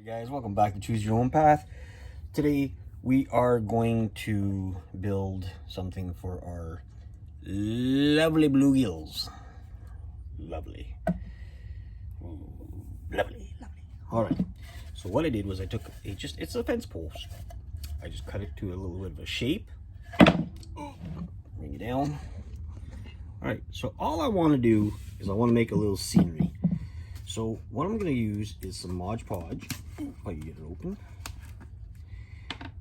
Hey guys, welcome back to Choose Your Own Path. Today we are going to build something for our lovely bluegills. Lovely. Ooh, lovely. Alright, so what I did was I took it's a fence post. I just cut it to a little bit of a shape. Bring it down. Alright, so all I want to do is I want to make a little scenery. So what I'm going to use is some Mod Podge, if I can get it open.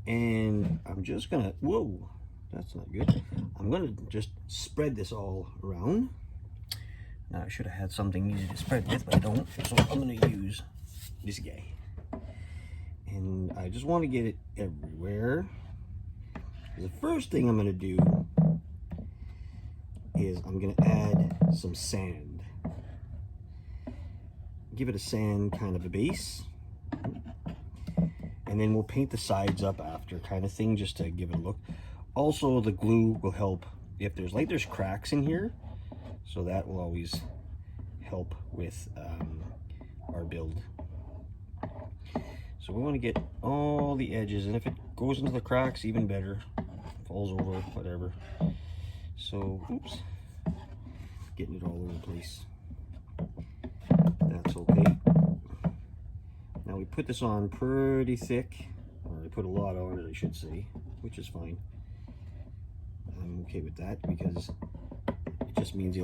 And I'm just going to, whoa, that's not good. I'm going to just spread this all around. Now I should have had something easy to spread with, but I don't. So I'm going to use this guy. And I just want to get it everywhere. The first thing I'm going to do is I'm going to add some sand. Give it a sand kind of a base, and then we'll paint the sides up after, kind of thing, just to give it a look. Also, the glue will help if there's cracks in here, so that will always help with our build. So we want to get all the edges, and if it goes into the cracks, even better. Falls over, whatever. So, oops, getting it all over the place. That's okay. Now we put this on pretty thick, or I put a lot on it, I should say, which is fine. I'm okay with that because it just means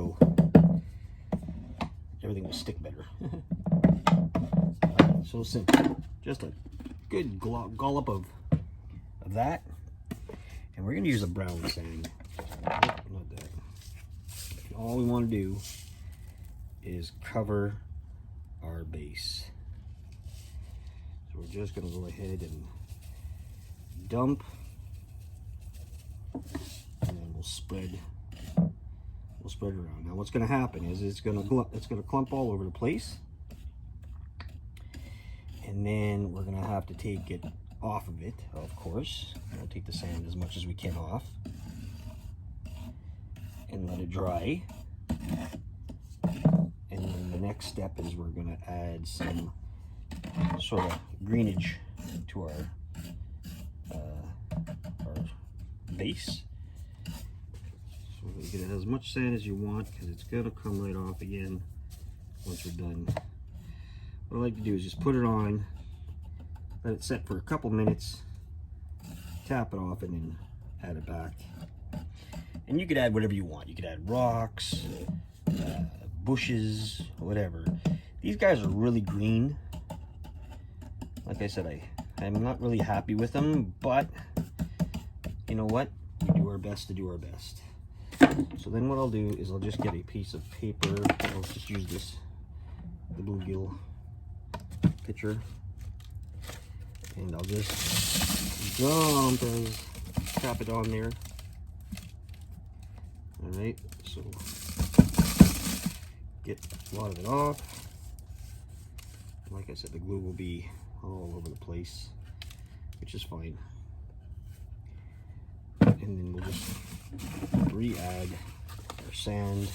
everything will stick better. Right, so simple. Just a good dollop of that, and we're going to use a brown sand. Not that. And all we want to do is cover our base. So we're just going to go ahead and dump, and then we'll spread around. Now what's going to happen is it's going to clump all over the place, and then we're going to have to take it off of it, of course. We'll take the sand as much as we can off and let it dry. And then the next step is we're going to add some sort of greenage to our base. So you get as much sand as you want, because it's going to come right off again once we're done. What I like to do is just put it on, let it set for a couple minutes, tap it off, and then add it back. And you could add whatever you want. You could add rocks, bushes, whatever. These guys are really green. Like I said, I'm not really happy with them, but you know what? We do our best to do our best. So then what I'll do is I'll just get a piece of paper. I'll just use the bluegill picture, and I'll just tap it on there. All right, so get a lot of it off. Like I said, the glue will be all over the place, which is fine. And then we'll just re-add our sand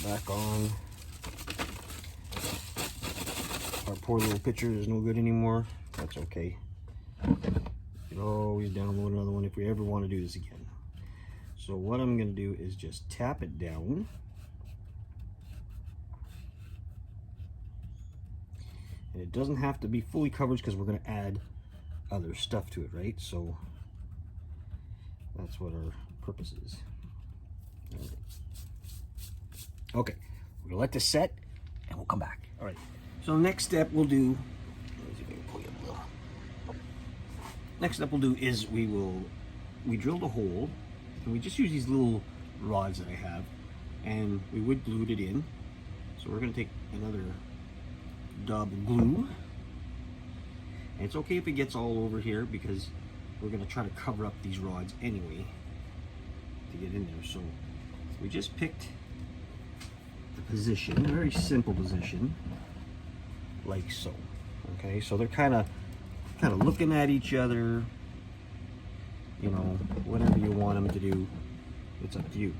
back on. Our poor little picture is no good anymore. That's okay. You can always download another one if we ever want to do this again. So what I'm going to do is just tap it down. And it doesn't have to be fully covered because we're going to add other stuff to it, right? So that's what our purpose is. All right. Okay, we're going to let this set and we'll come back. All right, so next step we'll do, let me see if I can pull you up a little. Next step we'll do is we drilled a hole, and we just use these little rods that I have, and we wood glued it in. So we're going to take another dab of glue, and it's okay if it gets all over here because we're going to try to cover up these rods anyway to get in there. So we just picked the position, a very simple position, like so. Okay, so they're kind of looking at each other. You know, whatever you want them to do, it's up to you.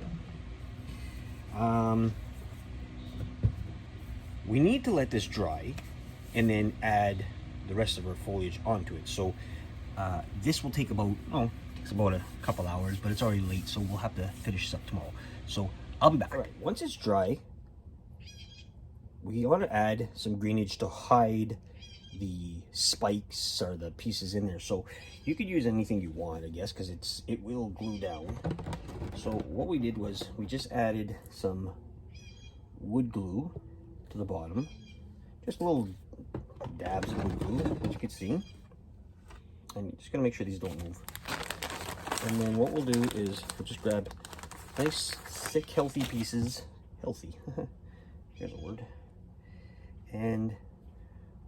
we need to let this dry and then add the rest of our foliage onto it. So this will take about, takes about a couple hours, but it's already late, so we'll have to finish this up tomorrow. So I'll be back. All right, once it's dry, we want to add some greenage to hide the spikes or the pieces in there. So you could use anything you want, I guess, because it will glue down. So what we did was we just added some wood glue to the bottom, just little dabs of wood glue, as you can see. And you're just gonna make sure these don't move. And then what we'll do is we'll just grab nice, thick, healthy pieces. Healthy. Here's a word. And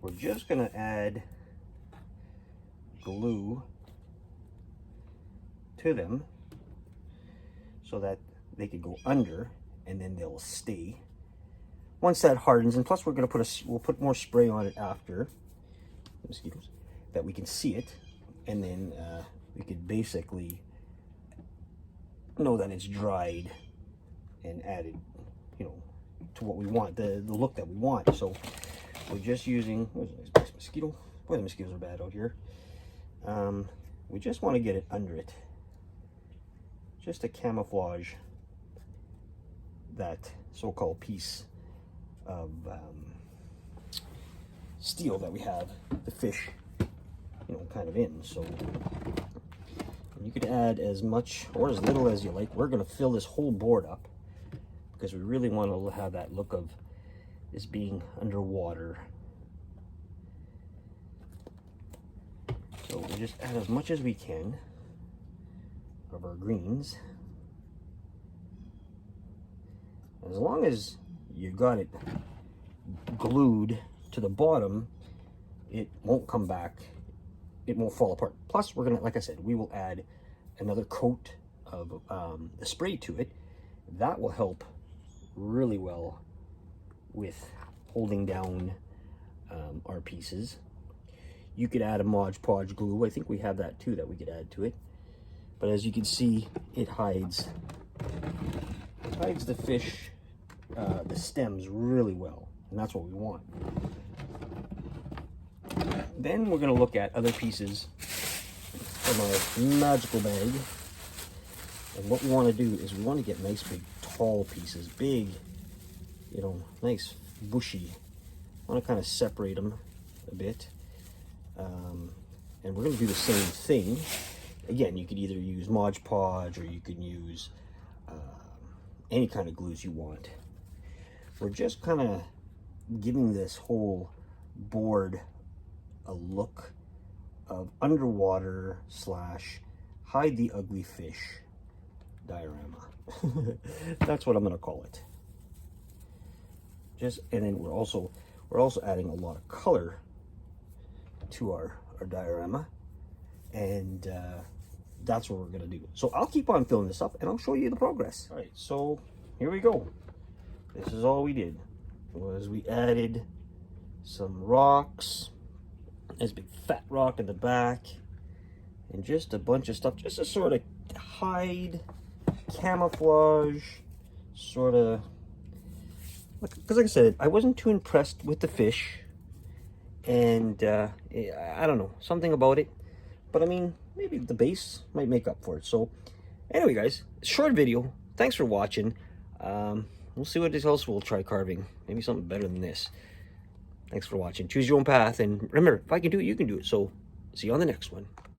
we're just gonna add glue to them so that they could go under, and then they'll stay once that hardens. And plus we're gonna we'll put more spray on it after, mosquitoes, that we can see it, and then we could basically know that it's dried and added, to what we want, the look that we want. So we're just using, where's a nice mosquito? Boy, the mosquitoes are bad out here. We just want to get it under it, just to camouflage that so-called piece of steel that we have the fish, kind of in. So you could add as much or as little as you like. We're going to fill this whole board up because we really want to have that look of this being underwater. So we just add as much as we can of our greens. As long as you got it glued to the bottom, it won't come back, it won't fall apart. Plus we're gonna, like I said, we will add another coat of the spray to it. That will help really well with holding down our pieces. You could add a Mod Podge glue. I think we have that too that we could add to it. But as you can see, it hides the fish, the stems really well, and that's what we want. Then we're going to look at other pieces from our magical bag. And what we want to do is we want to get nice big tall pieces, big, nice bushy. I want to kind of separate them a bit. And we're going to do the same thing. Again, you could either use Mod Podge or you can use any kind of glues you want. We're just kind of giving this whole board a look of underwater / hide the ugly fish diorama. That's what I'm going to call it. And then we're also adding a lot of color to our diorama, and that's what we're going to do. So I'll keep on filling this up and I'll show you the progress. All right, so here we go. This is all we did, was we added some rocks. There's a big fat rock in the back, and just a bunch of stuff just to sort of hide, camouflage, sort of, because like I said, I wasn't too impressed with the fish, and I don't know, something about it, but I mean, maybe the base might make up for it. So anyway guys, short video, thanks for watching. We'll see what else we'll try carving, maybe something better than this. Thanks for watching. Choose your own path, and remember, if I can do it, you can do it. So see you on the next one.